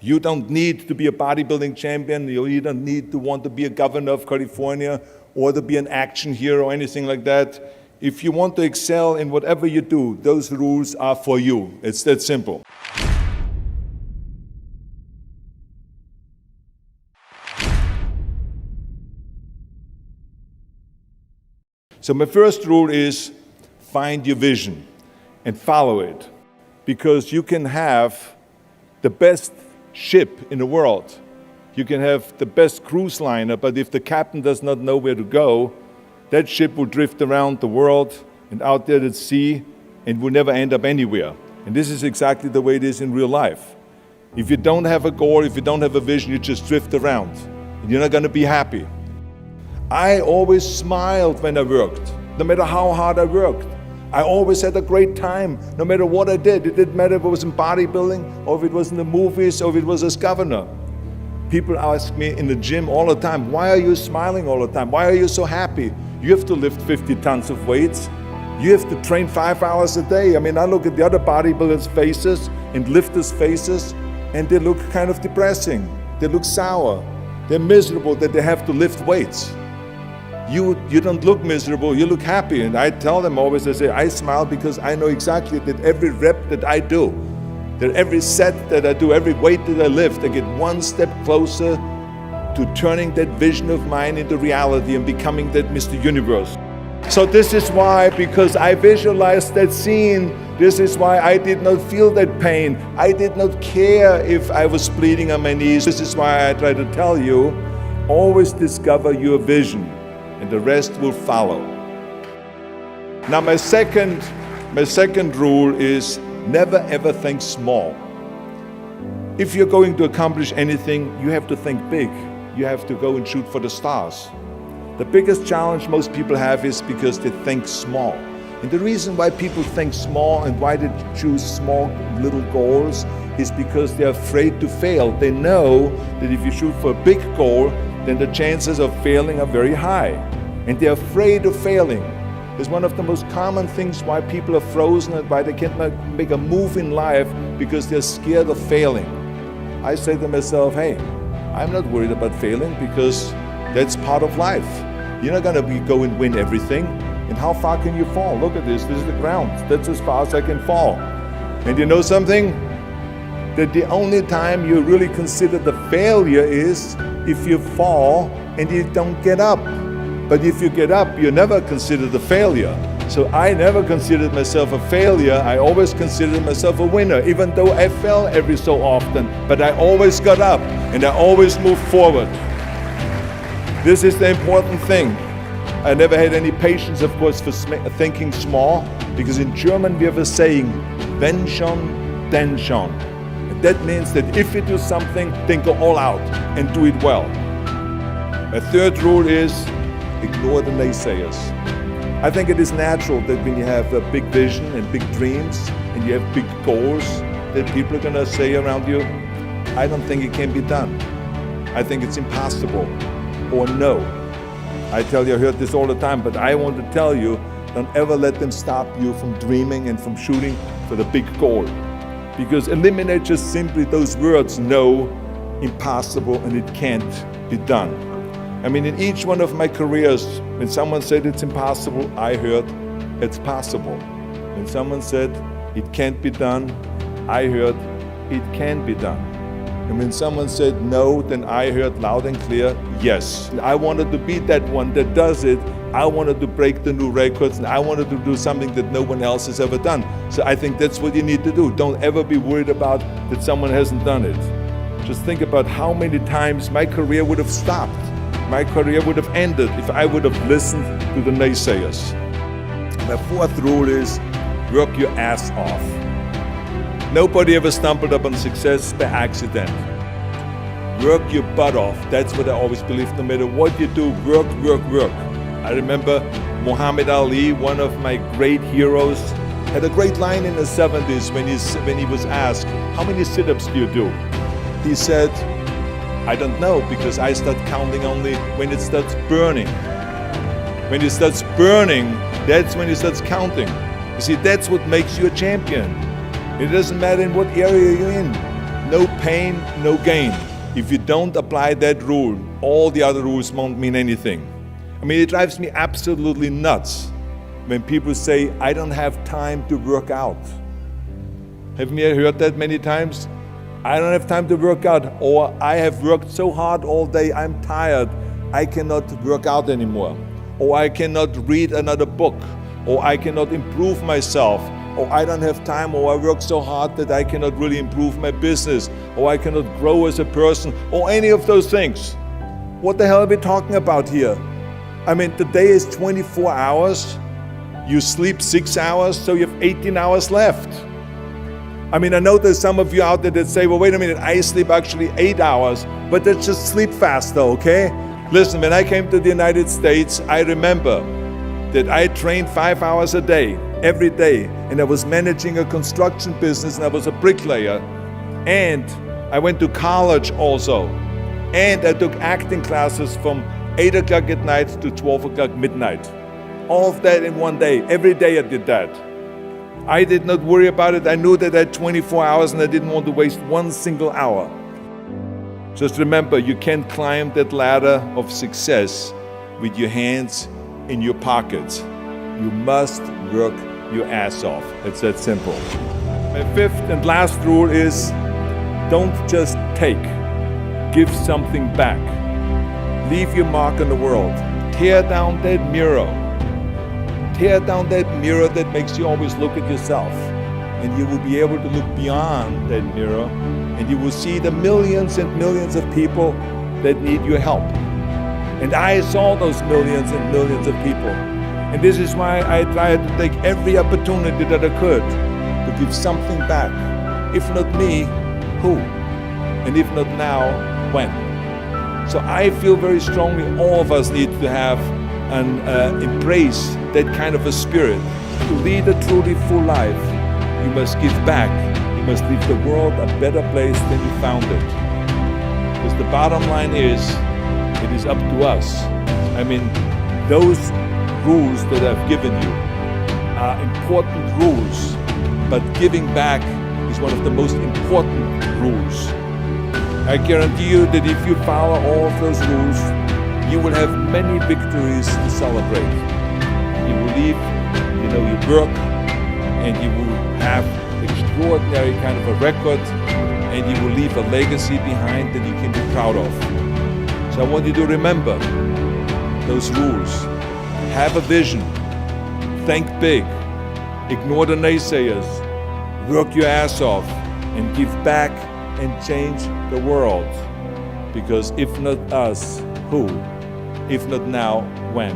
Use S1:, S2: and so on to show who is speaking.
S1: You don't need to be a bodybuilding champion. You don't need to want to be a governor of California or to be an action hero or anything like that. If you want to excel in whatever you do, those rules are for you. It's that simple. So my first rule is find your vision and follow it, because you can have the best ship in the world. You can have the best cruise liner, but if the captain does not know where to go, that ship will drift around the world and out there at sea and will never end up anywhere. And this is exactly the way it is in real life. If you don't have a goal, if you don't have a vision, you just drift around and you're not going to be happy. I always smiled when I worked, no matter how hard I worked. I always had a great time, no matter what I did. It didn't matter if it was in bodybuilding or if it was in the movies or if it was as governor. People ask me in the gym all the time, why are you smiling all the time? Why are you so happy? You have to lift 50 tons of weights. You have to train 5 hours a day. I mean, I look at the other bodybuilders' faces and lifters' faces, and they look kind of depressing. They look sour. They're miserable that they have to lift weights. You don't look miserable, you look happy. And I tell them always, I say, I smile because I know exactly that every rep that I do, that every set that I do, every weight that I lift, I get one step closer to turning that vision of mine into reality and becoming that Mr. Universe. So this is why, because I visualized that scene, this is why I did not feel that pain. I did not care if I was bleeding on my knees. This is why I try to tell you, always discover your vision, and the rest will follow. Now my second rule is never ever think small. If you're going to accomplish anything, you have to think big. You have to go and shoot for the stars. The biggest challenge most people have is because they think small. And the reason why people think small and why they choose small little goals is because they're afraid to fail. They know that if you shoot for a big goal, then the chances of failing are very high. And they're afraid of failing. It's one of the most common things why people are frozen and why they can't make a move in life, because they're scared of failing. I say to myself, hey, I'm not worried about failing because that's part of life. You're not gonna go and win everything. And how far can you fall? Look at this is the ground. That's as far as I can fall. And you know something? That the only time you really consider the failure is if you fall and you don't get up. But if you get up, you never consider the failure. So I never considered myself a failure. I always considered myself a winner, even though I fell every so often. But I always got up and I always moved forward. This is the important thing. I never had any patience, of course, for thinking small, because in German we have a saying, wenn schon, denn schon. And that means that if you do something, then go all out and do it well. My third rule is ignore the naysayers. I think it is natural that when you have a big vision and big dreams and you have big goals, that people are going to say around you, I don't think it can be done. I think it's impossible, or no. I tell you, I heard this all the time, but I want to tell you, don't ever let them stop you from dreaming and from shooting for the big goal. Because eliminate just simply those words, no, impossible, and it can't be done. I mean, in each one of my careers, when someone said it's impossible, I heard it's possible. When someone said it can't be done, I heard it can be done. And when someone said no, then I heard loud and clear, yes. I wanted to be that one that does it. I wanted to break the new records, and I wanted to do something that no one else has ever done. So I think that's what you need to do. Don't ever be worried about that someone hasn't done it. Just think about how many times my career would have stopped. My career would have ended if I would have listened to the naysayers. My fourth rule is work your ass off. Nobody ever stumbled upon success by accident. Work your butt off. That's what I always believe. No matter what you do, work, work, work. I remember Muhammad Ali, one of my great heroes, had a great line in the 70s when he was asked, how many sit-ups do you do? He said, I don't know, because I start counting only when it starts burning. When it starts burning, that's when it starts counting. You see, that's what makes you a champion. It doesn't matter in what area you're in. No pain, no gain. If you don't apply that rule, all the other rules won't mean anything. I mean, it drives me absolutely nuts when people say, I don't have time to work out. Haven't you heard that many times? I don't have time to work out, or I have worked so hard all day, I'm tired, I cannot work out anymore. Or I cannot read another book, or I cannot improve myself, or I don't have time, or I work so hard that I cannot really improve my business, or I cannot grow as a person, or any of those things. What the hell are we talking about here? I mean, the day is 24 hours, you sleep 6 hours, so you have 18 hours left. I mean, I know there's some of you out there that say, well, wait a minute, I sleep actually 8 hours, but that's just sleep faster, okay? Listen, when I came to the United States, I remember that I trained 5 hours a day, every day, and I was managing a construction business, and I was a bricklayer, and I went to college also, and I took acting classes from 8 o'clock at night to 12 o'clock midnight. All of that in one day. Every day I did that. I did not worry about it. I knew that I had 24 hours and I didn't want to waste one single hour. Just remember, you can't climb that ladder of success with your hands in your pockets. You must work your ass off. It's that simple. My fifth and last rule is, don't just take. Give something back. Leave your mark on the world. Tear down that mirror. Tear down that mirror that makes you always look at yourself. And you will be able to look beyond that mirror, and you will see the millions and millions of people that need your help. And I saw those millions and millions of people. And this is why I tried to take every opportunity that I could to give something back. If not me, who? And if not now, when? So I feel very strongly all of us need to have and embrace that kind of a spirit. To lead a truly full life, you must give back. You must leave the world a better place than you found it. Because the bottom line is, it is up to us. I mean, those rules that I've given you are important rules, but giving back is one of the most important rules. I guarantee you that if you follow all of those rules, you will have many victories to celebrate. You will leave, your work, and you will have extraordinary kind of a record, and you will leave a legacy behind that you can be proud of. So I want you to remember those rules. Have a vision. Think big. Ignore the naysayers. Work your ass off and give back and change the world. Because if not us, who? If not now, when?